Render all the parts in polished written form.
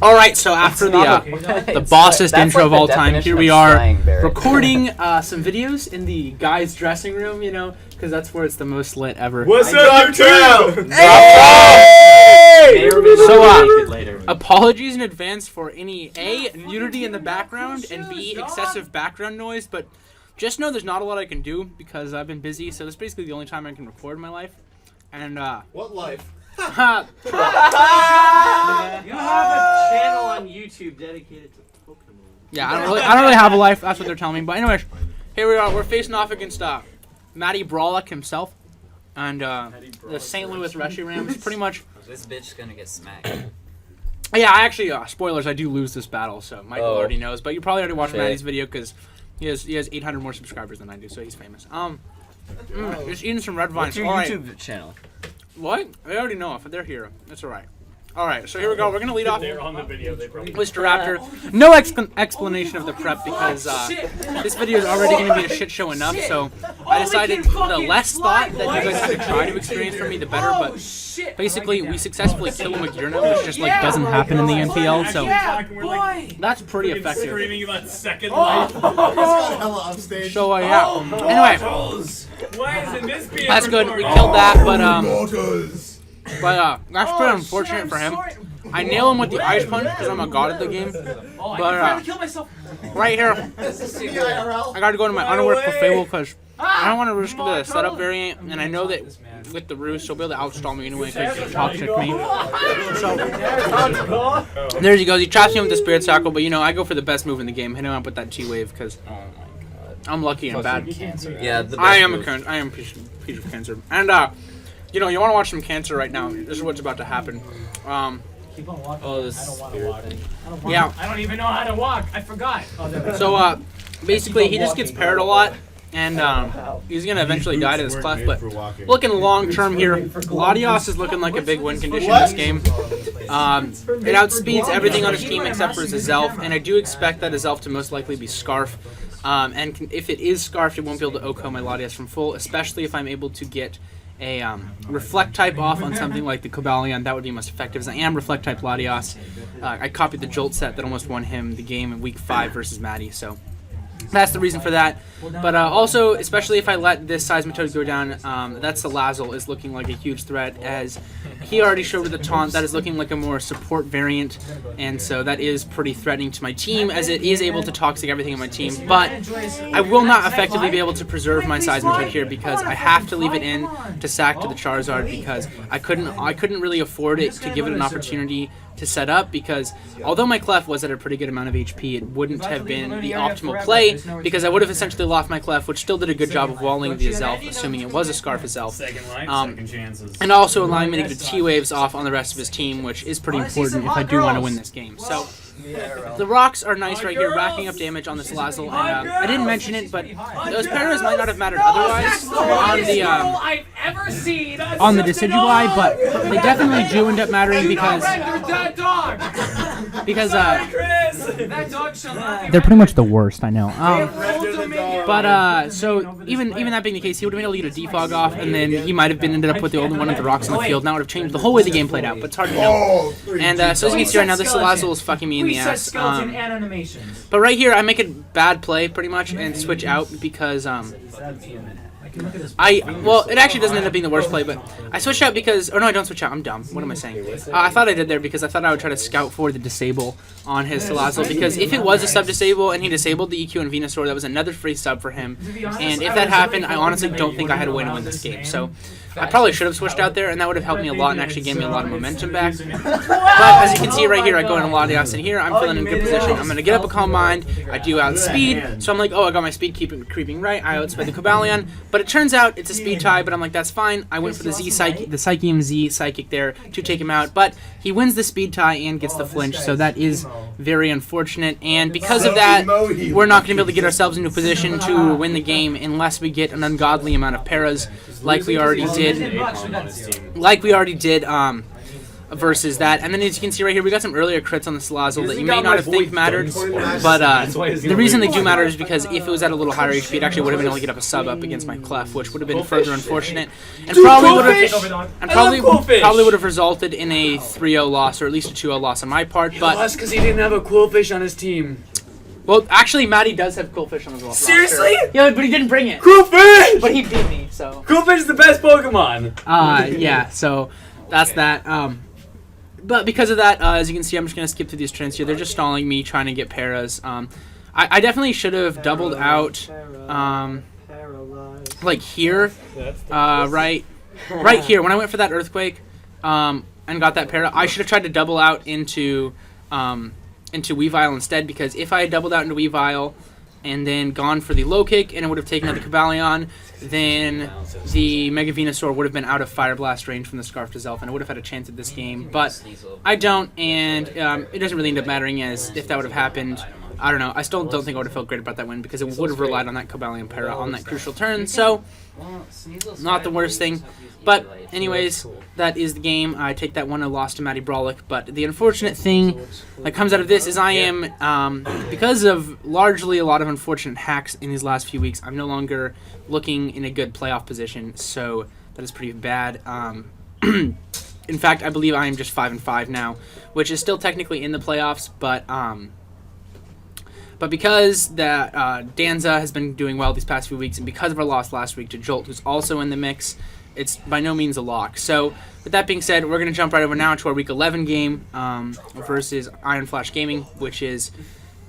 All right, so after the bossest intro of all time, here we are recording some videos in the guys' dressing room, you know, because that's where it's the most lit ever. What's up, YouTube? Hey! So, apologies in advance for any A, nudity in the background, and B, excessive background noise, but just know there's not a lot I can do because I've been busy, so this is basically the only time I can record in my life. And, What life? You have a channel on YouTube dedicated to Pokemon. Yeah, I don't really have a life. That's what they're telling me. But anyways, here we are. We're facing off against Matty Brawlick himself and the St. Louis Reshirams. Pretty much. This bitch's gonna get smacked. Yeah, I actually spoilers. I do lose this battle, so Michael already knows. But you probably already watched Matty's video because he has 800 more subscribers than I do, so he's famous. Just eating some red vines. What's your YouTube channel? What? I already know if they're here. That's all right. All right, so here we go. We're gonna lead off. They're on the video. They probably. Mr. Raptor. No explanation of the prep because this video is already gonna be a shit show enough. So I decided the less thought that you guys have to try to experience from me, the better. But basically, we successfully kill McGurno, which just like doesn't happen in the NPL. So that's pretty effective. Screaming about second life. So yeah. Anyway. Why isn't this being That's good. We recorded? killed that, but that's pretty unfortunate for him. I nail him with the ice punch because I'm a god at the game. But right here, I gotta go to my underwear for Fable because I don't want to risk the setup variant, and I know that with the roost, she'll be able to outstall me anyway because she'll toxic me. So there he goes. He traps me with the Spirit Circle, but you know I go for the best move in the game. Hit him up with that T-Wave because I'm lucky and bad. Yeah, I am a cancer. I am a piece of cancer. And you know, you want to watch some cancer right now. This is what's about to happen. Keep on walking. Oh, this I don't want to walk. Yeah. I don't even know how to walk. I forgot. So basically, he just gets parried a lot, and he's gonna eventually die to this clef. But looking long term here, Latios is looking like a big win condition in this game. It outspeeds everything on his team except for his Elf, and I do expect that his Elf to most likely be Scarf. And if it is Scarfed, it won't be able to OHKO my Latias from full, especially if I'm able to get a Reflect type off on something like the Cobalion. That would be most effective, as I am Reflect type Latias. I copied the Jolt set that almost won him the game in Week 5 versus Matty, so that's the reason for that. But also, especially if I let this Seismitoad go down, that Salazzle is looking like a huge threat, as he already showed with the taunt. That is looking like a more support variant, and so that is pretty threatening to my team, as it is able to toxic everything in my team. But I will not effectively be able to preserve my Seismitoad here because I have to leave it in to sack to the Charizard because I couldn't really afford it to give it an opportunity to set up, because although my Clef was at a pretty good amount of HP, it wouldn't have been the optimal play because I would have essentially lost my Clef, which still did a good job of walling the Azelf, assuming it was a Scarf Azelf. And also allowing me to get T-Waves off on the rest of his team, which is pretty important if I do want to win this game. So the rocks are nice right here, racking up damage on this Salazzle, and I didn't mention it, but those paras might not have mattered otherwise on the Decidueye, but they definitely do end up mattering because they're pretty much the worst, I know. But so even that being the case, he would have been able to get a defog off, and then he might have been ended up with the only one of the rocks on the field, and that would have changed the whole way the game played out, but it's hard to know. And so as you can see right now, this Salazzle is fucking me in the ass. But right here, I make a bad play pretty much and switch out because well, it actually doesn't end up being the worst play, but I switched out because, oh no, I don't switch out, I'm dumb, what am I saying? I thought I did there because I thought I would try to scout for the disable on his Salazzle, because if it was a sub-disable and he disabled the EQ and Venusaur, that was another free sub for him, and if that happened, I honestly don't think I had a way to win this game, so I probably should have switched out there, and that would have helped me a lot and actually gave me a lot of momentum back. But as you can see right here, I go into Latias, and here I'm feeling in a good position. I'm going to get up a Calm Mind, I do outspeed, so I'm like, oh, I got my speed creeping right, I outspeed the Cobalion, but it turns out it's a speed tie, but I'm like, that's fine. I went for the Psychium Z Psychic there to take him out, but he wins the speed tie and gets the flinch, so that is very unfortunate, and because of that, we're not going to be able to get ourselves into a position to win the game unless we get an ungodly amount of paras, like we already did versus that. And then as you can see right here, we got some earlier crits on the Salazzle that you may not have think mattered, but the reason they do matter is because if it was at a little higher HP, it actually would have been able to get up a sub up against my Clef, which would have been further unfortunate, and probably would have resulted in a 3-0 loss, or at least a 2-0 loss on my part. But That's because he didn't have a Quillfish on his team. well, actually, Matty does have Quillfish on his roster. Seriously? Yeah, but he didn't bring it. Quillfish! But he beat me, so. Quillfish is the best Pokemon. Yeah, so that's that. But because of that, as you can see, I'm just going to skip through these trends here. They're just stalling me, trying to get paras. I definitely should have doubled out, like here, right here. When I went for that Earthquake and got that para, I should have tried to double out into Weavile instead, because if I had doubled out into Weavile and then gone for the low kick and it would have taken out the Cobalion, then the Mega Venusaur would have been out of Fire Blast range from the Scarf to Zelf, and I would have had a chance at this game. But I don't, and it doesn't really end up mattering, as if that would have happened, I don't know. I still don't think I would have felt great about that win, because it would have relied on that Cobalion para on that crucial turn, so not the worst thing. But anyways, that is the game. I take that 1-0 loss to Matty Brawlick, but the unfortunate thing that comes out of this is I am, because of largely a lot of unfortunate hacks in these last few weeks, I'm no longer looking in a good playoff position, so that is pretty bad. In fact, I believe I am just 5-5 now, which is still technically in the playoffs, but because Danza has been doing well these past few weeks, and because of our loss last week to Jolt, who's also in the mix, it's by no means a lock. So with that being said, we're going to jump right over now to our Week 11 game versus Iron Flash Gaming, which is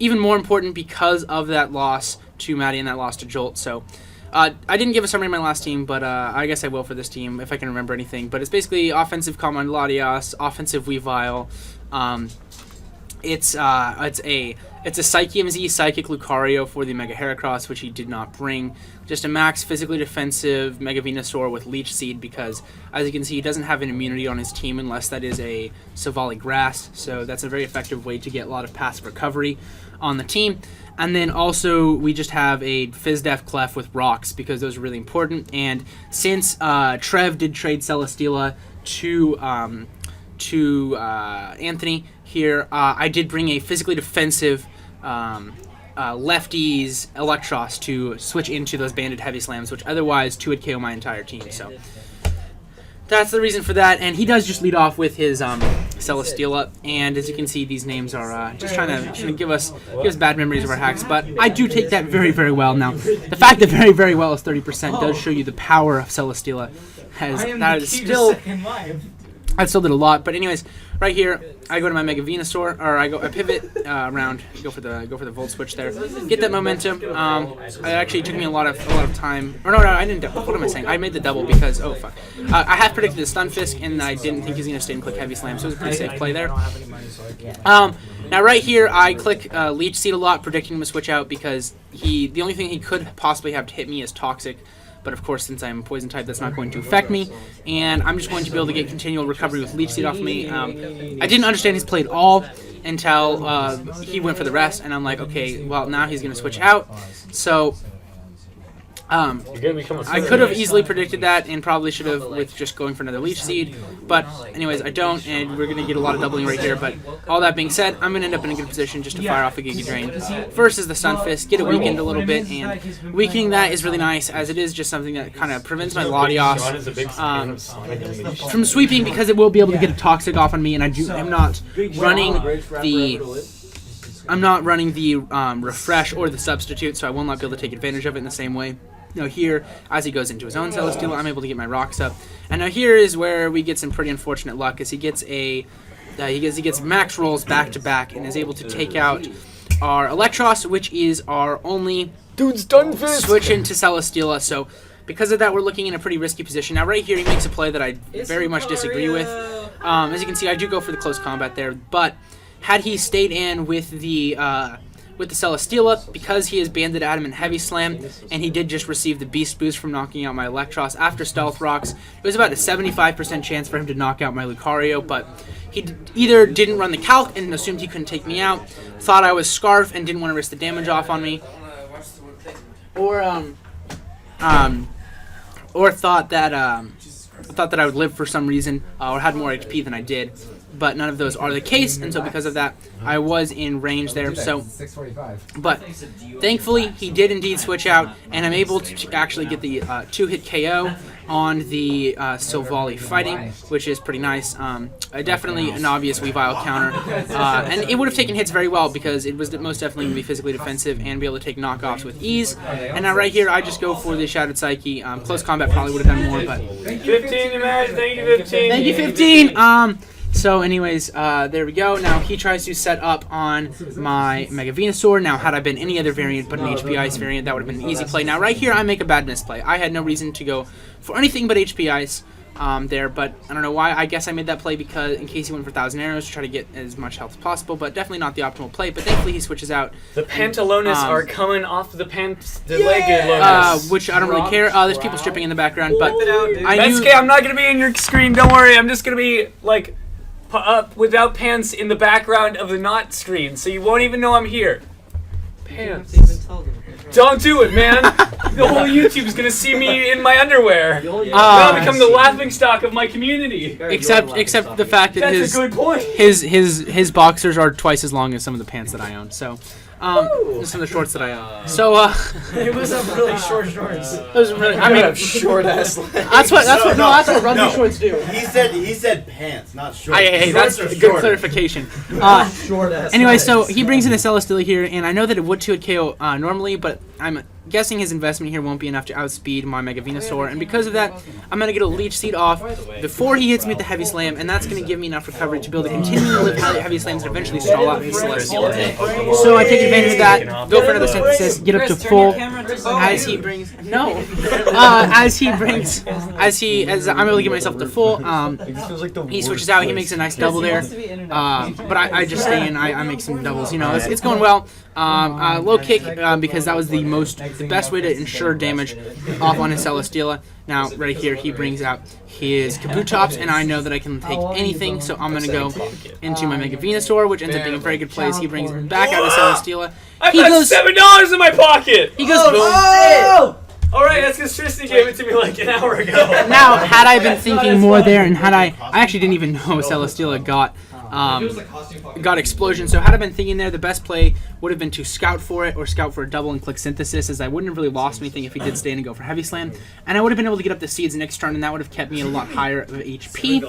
even more important because of that loss to Matty and that loss to Jolt. So I didn't give a summary of my last team, but I guess I will for this team if I can remember anything. But it's basically offensive Common Latias, offensive Weavile. It's a Psyche MZ Psychic Lucario for the Mega Heracross, which he did not bring. Just a max physically defensive Mega Venusaur with Leech Seed, because as you can see, he doesn't have an immunity on his team unless that is a Savali Grass. So that's a very effective way to get a lot of passive recovery on the team. And then also we just have a Fizdef Clef with Rocks, because those are really important. And since Trev did trade Celesteela to Anthony here, I did bring a physically defensive lefties Electros to switch into those banded heavy slams, which otherwise 2 would KO my entire team. So that's the reason for that. And he does just lead off with his Celesteela, and as you can see, these names are just trying to give us bad memories of our hacks. But I do take that very, very well. Now, the fact that very, very well is 30% does show you the power of Celesteela. I still did a lot, but anyways, right here I go to my Mega Venusaur, or I pivot around, go for the Volt Switch there, get that momentum. It actually took me a lot of time. Or no, I didn't. What am I saying? I made the double because I had predicted the Stunfisk, and I didn't think he was gonna stay and click Heavy Slam, so it was a pretty safe play there. Now right here I click Leech Seed a lot, predicting him to switch out, because the only thing he could possibly have to hit me is Toxic. But of course, since I'm Poison type, that's not going to affect me, and I'm just going to be able to get continual recovery with Leech Seed off of me. I didn't understand his play at all until he went for the rest, and I'm like, okay, well, now he's going to switch out. So I could have easily predicted that, and probably should have with just going for another Leech Seed. But anyways, I don't, and we're going to get a lot of doubling right here. But all that being said, I'm going to end up in a good position just to fire off a Giga Drain versus the Stunfisk, get it weakened a little bit, and weakening that is really nice, as it is just something that kind of prevents my Latios from sweeping, because it will be able to get a Toxic off on me, and I'm not running the refresh or the substitute, so I will not be able to take advantage of it in the same way. Now here, as he goes into his own Celesteela, I'm able to get my rocks up. And now here is where we get some pretty unfortunate luck, as he gets he gets max rolls back to back and is able to take out our Electros, which is our only switch into Celesteela. So because of that, we're looking in a pretty risky position. Now right here, he makes a play that I very much disagree with. As you can see, I do go for the close combat there, but had he stayed in with the Celesteela, because he is banded at him in Heavy Slam, and he did just receive the Beast Boost from knocking out my Electros after Stealth Rocks, it was about a 75% chance for him to knock out my Lucario, but he either didn't run the calc and assumed he couldn't take me out, thought I was Scarf and didn't want to risk the damage off on me, or thought that I would live for some reason, or had more HP than I did. but none of those are the case, and so because of that, I was in range there. So, 645. but thankfully, he did indeed switch out, and I'm able to actually get the 2-hit KO on the Silvally fighting, which is pretty nice. Definitely an obvious Weavile counter, and it would have taken hits very well because it was most definitely going to be physically defensive and be able to take knockoffs with ease. And now right here, I just go for the Shattered Psyche. Close combat probably would have done more, but 15 match. Thank you, 15. thank you, 15. So anyways, there we go. Now he tries to set up on my Mega Venusaur. Now had I been any other variant but an HP Ice variant, that would have been an easy play. Now right here I make a bad misplay. I had no reason to go for anything but HP Ice there, but I don't know why. I guess I made that play because in case he went for 1,000 arrows to try to get as much health as possible, but definitely not the optimal play. But thankfully he switches out. The Pantalones are coming off the Legged which I don't really care. There's people stripping in the background, but I knew... Bensuke, I'm not going to be in your screen, don't worry. I'm just going to be, like, up without pants in the background of the not screen, so you won't even know I'm here. Pants. Don't do it, man. The whole YouTube's gonna see me in my underwear. I'll become the laughingstock of my community. Except the fact that That's a good point. his boxers are twice as long as some of the pants that I own. So, some of the shorts that I own. So, It was some really short shorts. those are really. I mean, Short ass legs. that's what rugby shorts do. He said pants, not shorts. Hey, that's Shorts are good shorter. clarification. Short ass. Anyway, so he brings in a Celesteela here, and I know that it would 2-hit KO normally, but I'm guessing his investment here won't be enough to outspeed my Mega Venusaur, and because of that, I'm going to get a Leech Seed off before he hits me with the Heavy Slam, and that's going to give me enough recovery to be able to continue to live Heavy Slams and eventually stall out his Celesteela. So I take advantage of that, go for another Synthesis, get up to full, as he brings... No! As I'm able to get myself to full, he switches out, he makes a nice double there, but I just stay in, I make some doubles, you know, it's going well. Low kick because that was the best way to ensure damage off on his Celesteela. Now right here he brings out his Kabutops, and I know that I can take anything, so I'm gonna go into my Mega Venusaur, which ends up being a very good play. He brings back out his Celesteela. I've got $7 in my pocket. He goes boom. All right, that's because Tristan gave it to me like an hour ago. Now, had I been thinking more there, and had I actually didn't even know Celesteela got Explosion, so had I been thinking there, the best play would have been to scout for it or scout for a double and click Synthesis, as I wouldn't have really lost anything if he did stay in and go for Heavy Slam, and I would have been able to get up the Seeds next turn, and that would have kept me a lot higher of HP.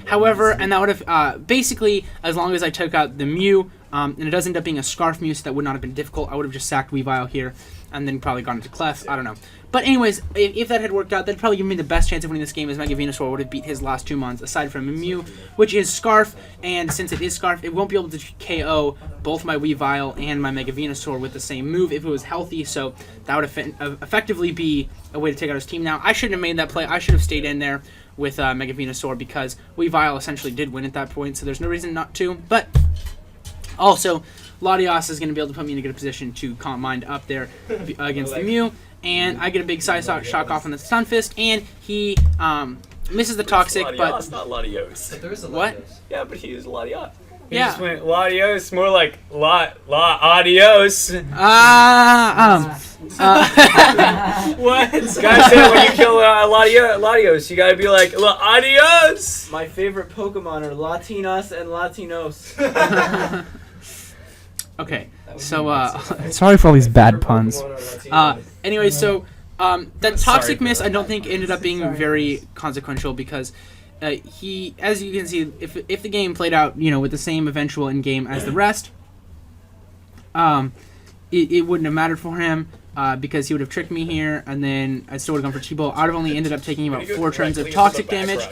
However, and that would have basically, as long as I took out the Mew, and it does end up being a Scarf Mew, so that would not have been difficult. I would have just sacked Weavile here, and then probably gone into Clef. I don't know. But anyways, if that had worked out, that'd probably give me the best chance of winning this game, as Mega Venusaur would have beat his last 2 mons, aside from a Mew, which is Scarf, and since it is Scarf, it won't be able to KO both my Weavile and my Mega Venusaur with the same move if it was healthy, so that would effectively be a way to take out his team. Now, I shouldn't have made that play. I should have stayed in there with Mega Venusaur because Weavile essentially did win at that point, so there's no reason not to, but also, Latios is going to be able to put me in a good position to Calm Mind up there against the Mew. And I get a big side shock off on the Stun Fist, and he misses the Toxic, but... not Latios. What? Yeah, but he is Latios. He Yeah. just went Latios, more like adios. What? Guys say when you kill Latios, you gotta be like, adios! My favorite Pokemon are Latinas and Latinos. Okay, so, sorry for all these bad puns. Anyway, so, that Toxic miss I don't think ended up being very consequential because he, as you can see, if the game played out, you know, with the same eventual end game as the rest, it wouldn't have mattered for him because he would have tricked me here, and then I still would have gone for T-Ball. I would have only ended up taking about 4 turns of Toxic damage,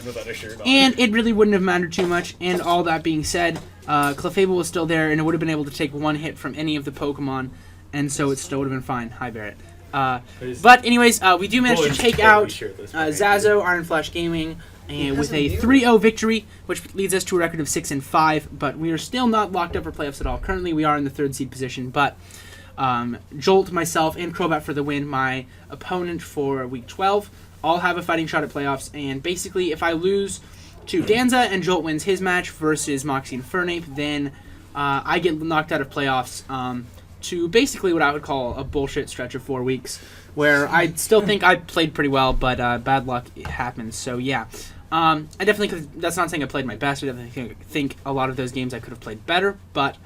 and it really wouldn't have mattered too much. And all that being said, Clefable was still there, and it would have been able to take 1 hit from any of the Pokemon, and so it still would have been fine. Hi, Barrett. But anyways, we do manage to take out Zazo, Iron Flash Gaming, and with a 3-0 victory, which leads us to a record of 6-5. But we are still not locked up for playoffs at all. Currently, we are in the 3rd seed position. But Jolt, myself, and Crobat for the win. My opponent for Week 12 all have a fighting shot at playoffs. And basically, if I lose to Danza and Jolt wins his match versus Moxie and Fernape, then I get knocked out of playoffs. To basically what I would call a bullshit stretch of 4 weeks, where I still think I played pretty well, but bad luck happens. So yeah, I definitely that's not saying I played my best. I definitely think a lot of those games I could have played better, but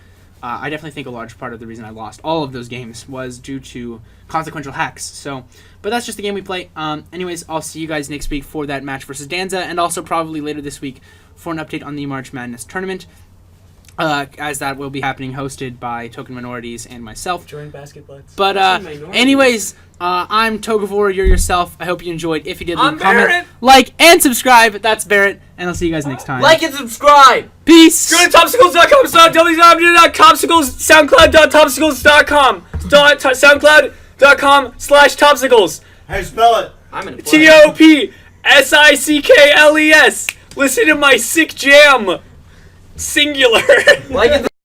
I definitely think a large part of the reason I lost all of those games was due to consequential hacks. So, but that's just the game we play. Anyways, I'll see you guys next week for that match versus Danza, and also probably later this week for an update on the March Madness tournament. As that will be happening, hosted by Token Minorities and myself. Join Basket Butts. But anyways, I'm Togavor. You're yourself. I hope you enjoyed. If you did, leave a comment, Barrett. like, and subscribe. That's Barrett, and I'll see you guys next time. Like and subscribe. Peace. Go to topsicles.com, www.soundcloud.topsicles.com, soundcloud.com/topsicles. How you spell it? I'm gonna play. TOPSICKLES. Listen to my sick jam. Singular. Like and